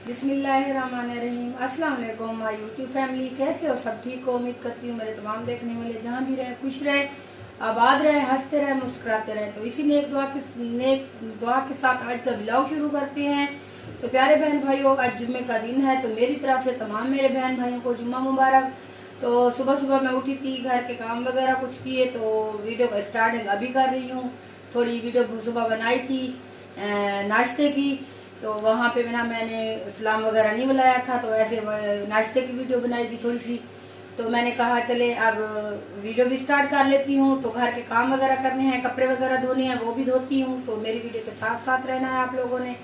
बिस्मिल्लाहिर्रहमानिर्रहीम। अस्सलाम वालेकुम माय यूट्यूब फैमिली, कैसे हो? सब ठीक हो? उम्मीद करती हूँ मेरे तमाम देखने वाले जहाँ भी रहे खुश रहे, आबाद रहे, हंसते रहे, मुस्कुराते रहे। तो इसी नेक दुआ के साथ आज का ब्लॉग शुरू करते हैं। तो प्यारे बहन भाइयों, आज जुम्मे का दिन है, तो मेरी तरफ से तमाम मेरे बहन भाइयों को जुम्मा मुबारक। तो सुबह सुबह मैं उठी थी, घर के काम वगैरह कुछ किए, तो वीडियो का स्टार्टिंग अभी कर रही हूँ। थोड़ी वीडियो सुबह बनाई थी नाश्ते की, तो वहाँ पे मैंने सलाम वगैरह नहीं बुलाया था, तो ऐसे नाश्ते की वीडियो बनाई थी थोड़ी सी। तो मैंने कहा चले अब वीडियो भी स्टार्ट कर लेती हूँ। तो घर के काम वगैरह करने हैं, कपड़े वगैरह धोने हैं, वो भी धोती हूँ। तो मेरी वीडियो के साथ साथ रहना है आप लोगों ने,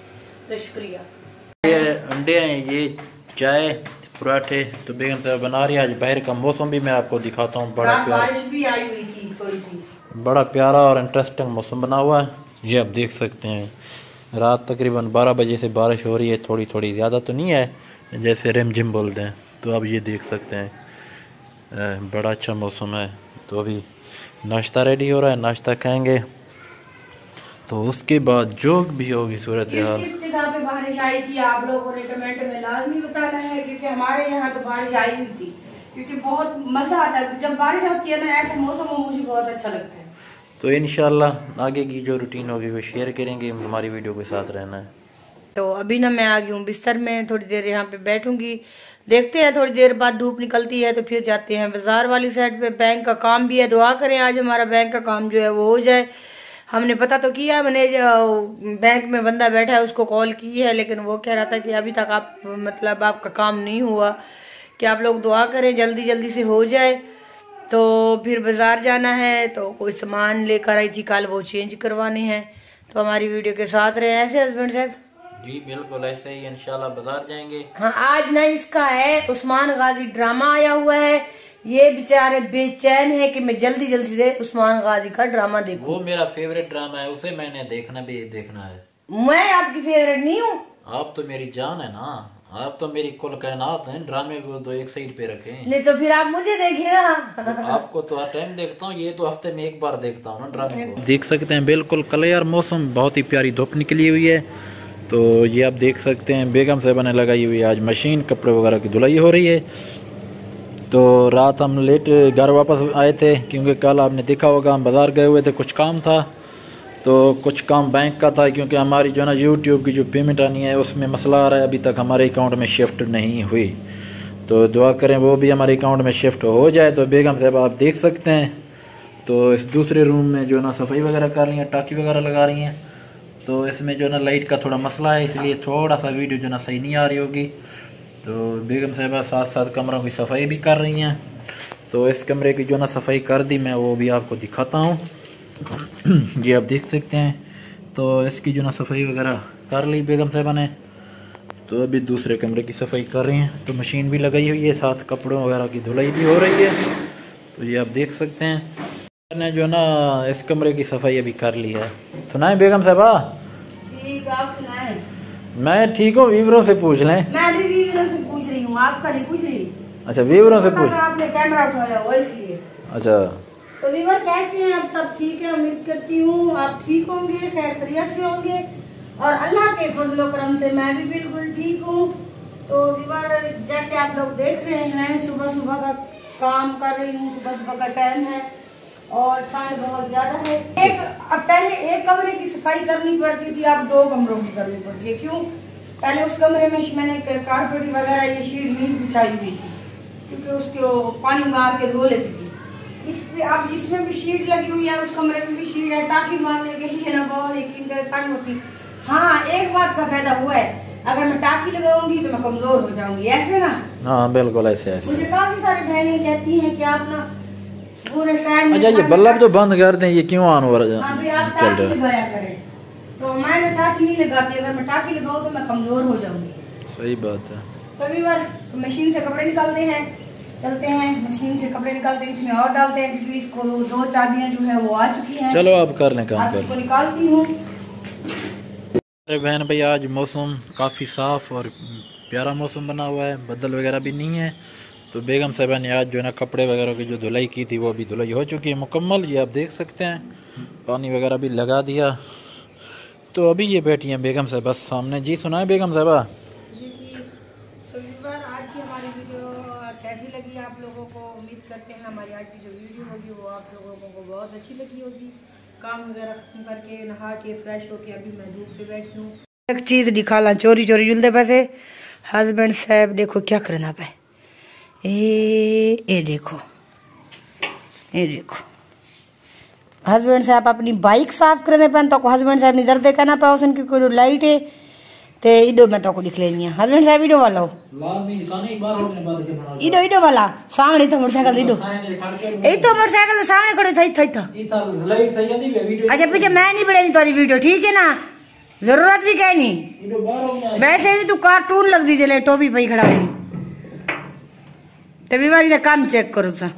तो शुक्रिया। ये अंडे हैं, ये चाय, पराठे तो बेगम साहब बना रही है। आज बाहर का मौसम भी मैं आपको दिखाता हूँ। बड़ा बारिश भी आई हुई थी थोड़ी सी, बड़ा प्यारा और इंटरेस्टिंग मौसम बना हुआ है। ये आप देख सकते हैं, रात तकरीबन 12 बजे से बारिश हो रही है। थोड़ी थोड़ी, ज़्यादा तो नहीं है, जैसे रिमझिम बोलते हैं। तो अब ये देख सकते हैं, बड़ा अच्छा मौसम है। तो अभी नाश्ता रेडी हो रहा है, नाश्ता खाएंगे, तो उसके बाद जो भी होगी सूरत हाल। किस जगह पे बारिश आई थी आप लोगों ने कमेंट में लाजमी बताना है, क्योंकि हमारे यहाँ तो बारिश आई हुई थी। क्योंकि बहुत मजा आता है जब बारिश होती है ना, ऐसा मौसम हो, मुझे बहुत अच्छा लगता है। तो इंशाल्लाह आगे की जो रूटीन होगी वो शेयर करेंगे, हमारी वीडियो के साथ रहना है। तो अभी ना मैं आ गई हूँ बिस्तर में, थोड़ी देर यहाँ पे बैठूंगी, देखते हैं थोड़ी देर बाद धूप निकलती है तो फिर जाते हैं बाजार वाली साइड पे। बैंक का काम भी है, दुआ करें आज हमारा बैंक का काम जो है वो हो जाए। हमने पता तो किया, मैंने बैंक में बंदा बैठा है उसको कॉल की है, लेकिन वो कह रहा था कि अभी तक आपका काम नहीं हुआ, कि आप लोग दुआ करें जल्दी जल्दी से हो जाए। तो फिर बाजार जाना है, तो कोई सामान लेकर आई थी कल, वो चेंज करवाने हैं। तो हमारी वीडियो के साथ रहे। ऐसे हस्बैंड साहब? जी बिल्कुल ऐसे ही, इंशाल्लाह बाजार जाएंगे। हाँ, आज ना इसका है उस्मान गाजी ड्रामा आया हुआ है। ये बेचारे बेचैन है कि मैं जल्दी जल्दी से उस्मान गाजी का ड्रामा देखूं। वो मेरा फेवरेट ड्रामा है, उसे मैंने देखना है। मैं आपकी फेवरेट नहीं हूँ? आप तो मेरी जान है ना, आप तो मेरी कुल कायनात है। ड्रामे को तो एक साइड पे रखें। नहीं तो फिर आप मुझे देखिए ना। तो आपको तो हर टाइम देखता हूँ, ये तो हफ्ते में एक बार देखता हूँ ना ड्रामे को। देख सकते हैं बिल्कुल क्लियर मौसम, बहुत ही प्यारी धूप निकली हुई है। तो ये आप देख सकते हैं बेगम साहबा ने लगाई हुई आज मशीन, कपड़े वगैरह की धुलाई हो रही है। तो रात हम लेट घर वापस आए थे, क्योंकि कल आपने देखा होगा हम बाजार गए हुए थे, कुछ काम था। तो कुछ काम बैंक का था, क्योंकि हमारी जो है ना यूट्यूब की जो पेमेंट आनी है उसमें मसला आ रहा है, अभी तक हमारे अकाउंट में शिफ्ट नहीं हुई। तो दुआ करें वो भी हमारे अकाउंट में शिफ्ट हो जाए। तो बेगम साहब आप देख सकते हैं, तो इस दूसरे रूम में जो ना सफाई वगैरह कर रही हैं, टाँकी वगैरह लगा रही हैं। तो इसमें जो ना लाइट का थोड़ा मसला है, इसलिए थोड़ा सा वीडियो जो ना सही नहीं आ रही होगी। तो बेगम साहबा साथ साथ कमरों की सफाई भी कर रही हैं। तो इस कमरे की जो ना सफाई कर दी, मैं वो भी आपको दिखाता हूँ। ये आप देख सकते हैं, तो इसकी जो ना सफाई वगैरह कर ली बेगम साहबा ने। तो अभी दूसरे कमरे की सफाई कर रही हैं। तो मशीन भी लगाई हुई है, साथ कपड़ों वगैरह की धुलाई भी हो रही है। तो ये आप देख सकते हैं, मैंने जो ना इस कमरे की सफाई अभी कर ली है। सुनाए बेगम साहबा? ठीक, आप सुनाएं। मैं ठीक हूँ, वीवरों से पूछ लें। मैं भी वीवरों से पूछ रही हूँ, आपका नहीं पूछ रही। अच्छा, वीवरों से पूछ। आपने कैमरा उठाया हुआ इसलिए। अच्छा, तो वीवर कैसे हैं आप? सब ठीक है, उम्मीद करती हूँ आप ठीक होंगे, खैर खैरियत से होंगे, और अल्लाह के फजल करम से मैं भी बिल्कुल ठीक हूँ। तो वीवर जैसे आप लोग देख रहे हैं, सुबह सुबह का काम कर रही हूँ। सुबह सुबह का टाइम है और ठंड बहुत ज्यादा है। पहले एक कमरे की सफाई करनी पड़ती थी, अब 2 कमरों की करनी पड़ती है। क्यों? पहले उस कमरे में मैंने कारपेट वगैरह ये शीट नहीं बिछाई हुई थी, क्योंकि उसको पानी मार के धो लेती थी। अब इसमें भी शीट लगी हुई है, उस कमरे में भी शीट है। टाँकी मारने के लिए ना बहुत यकीन तंग होती। हाँ, एक बात का फायदा हुआ है, अगर मैं टाँकी लगाऊंगी तो मैं कमजोर हो जाऊंगी, ऐसे ना। हाँ बिल्कुल ऐसे। मुझे काफी सारी बहनें कहती हैं कि आप ना पूरे सहन। अच्छा, ये बल्ब तो बंद कर दें, ये क्यों ऑन हो रहा है? हाँ भी, आप टाँकी लगाया करें। तो मैं टाँकी नहीं लगाती, अगर मैं टाँकी लगाऊँ तो मैं कमजोर हो जाऊंगी। सही बात है। कभी बार तो मशीन से कपड़े निकालते हैं, चलते हैं मशीन से कपड़े निकालते हैं, इसमें और डालते हैं, क्योंकि इसको 2 चाबियां जो है वो आ चुकी हैं। चलो आप कर लें काम कर। इसको निकालती हूँ। अरे बहन भाई, आज मौसम काफ़ी साफ़ और प्यारा मौसम बना हुआ है, बादल वगैरह भी नहीं है। तो बेगम साहबा ने आज जो है ना कपड़े वगैरह की जो धुलाई की थी वो अभी धुलाई हो चुकी है मुकम्मल। ये आप देख सकते हैं, पानी वगैरह भी लगा दिया। तो अभी ये बैठी हैं बेगम साहबा सामने। जी सुनाए बेगम साहबा? को। उम्मीद करते हैं हमारी आज की जो वीडियो होगी वो आप लोगों को बहुत अच्छी लगी होगी। काम वगैरह खत्म करके नहा के फ्रेश होके अभी मैं धूप पे बैठी हूँ। एक चीज़ दिखाला चोरी चोरी जुलते पैसे हस्बैंड साहब देखो क्या करना पे। ये देखो हस्बैंड साहब अपनी बाइक साफ करने पे तो हस्बैंड साहब ने जर देखा ना पाओ सन की कोई लाइट है ते इडो में तो को दिख लेनी है। हस्बैंड साहब इडो वाला हो इडो वाला सामने तो मोटरसाइकिल इडो ए तो मोटरसाइकिल सामने खड़े थई था। अच्छा पीछे मैं नहीं बढ़ेनी तुम्हारी वीडियो ठीक है ना जरूरत भी कह नहीं वैसे भी तू कार्टून लग दी जले टोपी पई खड़ा हुई तभी वाली काम चेक करो सा।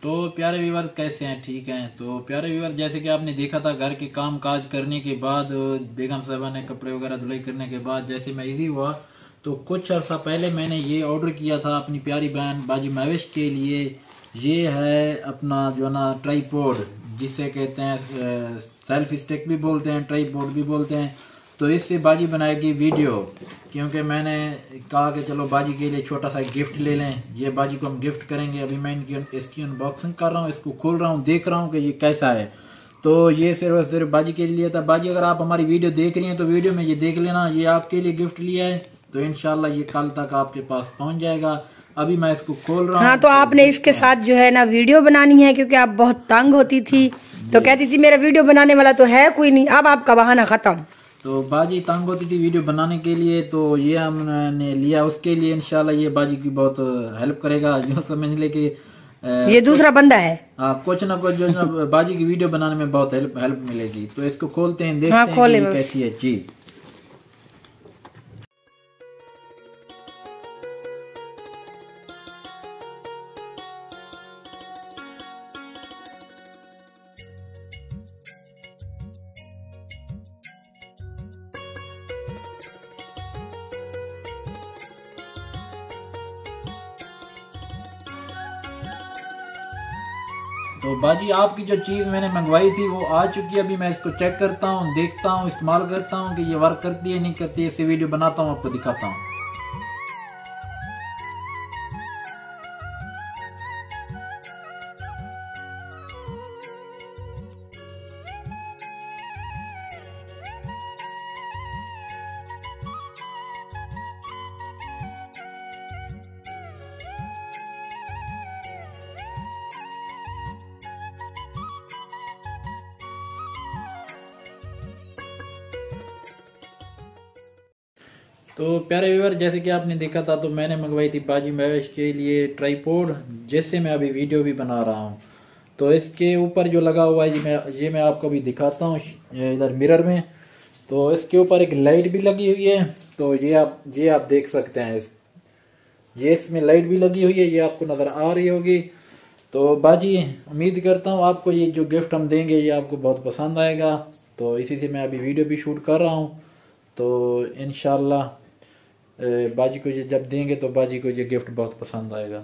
तो प्यारे व्यूअर कैसे हैं ठीक हैं। तो प्यारे व्यूअर जैसे कि आपने देखा था घर के काम काज करने के बाद बेगम साहबा ने कपड़े वगैरह धुलाई करने के बाद जैसे मैं इजी हुआ तो कुछ अर्सा पहले मैंने ये ऑर्डर किया था अपनी प्यारी बहन बाजी महविश के लिए। ये है अपना जो ना ट्राईपोड जिसे कहते हैं सेल्फी स्टिक भी बोलते हैं ट्राईपोड भी बोलते हैं। तो इससे बाजी बनाएगी वीडियो क्योंकि मैंने कहा कि चलो बाजी के लिए छोटा सा गिफ्ट ले लें। ये बाजी को हम गिफ्ट करेंगे। अभी मैं इसकी अनबॉक्सिंग कर रहा हूँ इसको खोल रहा हूँ देख रहा हूँ कि ये कैसा है। तो ये सिर्फ बाजी के लिए था। बाजी अगर आप हमारी वीडियो देख रही हैं तो वीडियो में ये देख लेना ये आपके लिए गिफ्ट लिया है। तो इंशाल्लाह ये कल तक आपके पास पहुंच जाएगा। अभी मैं इसको खोल रहा हूँ। हाँ तो आपने इसके साथ जो है ना वीडियो बनानी है क्योंकि आप बहुत तंग होती थी तो कहती थी मेरा वीडियो बनाने वाला तो है कोई नहीं। अब आपका बहाना खत्म। तो बाजी तंग होती थी वीडियो बनाने के लिए तो ये हमने लिया उसके लिए। इंशाल्लाह ये बाजी की बहुत हेल्प करेगा। जो समझ ले कि ये दूसरा बंदा है। हाँ कुछ ना कुछ जो बाजी की वीडियो बनाने में बहुत हेल्प मिलेगी। तो इसको खोलते हैं देखते हैं कि ये कैसी है जी। तो बाजी आपकी जो चीज़ मैंने मंगवाई थी वो आ चुकी है। अभी मैं इसको चेक करता हूँ देखता हूँ इस्तेमाल करता हूँ कि ये वर्क करती है नहीं करती है। इससे वीडियो बनाता हूँ आपको दिखाता हूँ। तो प्यारे व्यूअर जैसे कि आपने देखा था तो मैंने मंगवाई थी बाजी महविश के लिए ट्राईपोड जिससे मैं अभी वीडियो भी बना रहा हूँ। तो इसके ऊपर जो लगा हुआ है ये मैं आपको भी दिखाता हूँ इधर मिरर में। तो इसके ऊपर एक लाइट भी लगी हुई है। तो ये आप देख सकते हैं ये इसमें लाइट भी लगी हुई है ये आपको नजर आ रही होगी। तो बाजी उम्मीद करता हूँ आपको ये जो गिफ्ट हम देंगे ये आपको बहुत पसंद आएगा। तो इसी से मैं अभी वीडियो भी शूट कर रहा हूँ। तो इंशाल्लाह बाजी को ये जब देंगे तो बाजी को ये गिफ्ट बहुत पसंद आएगा।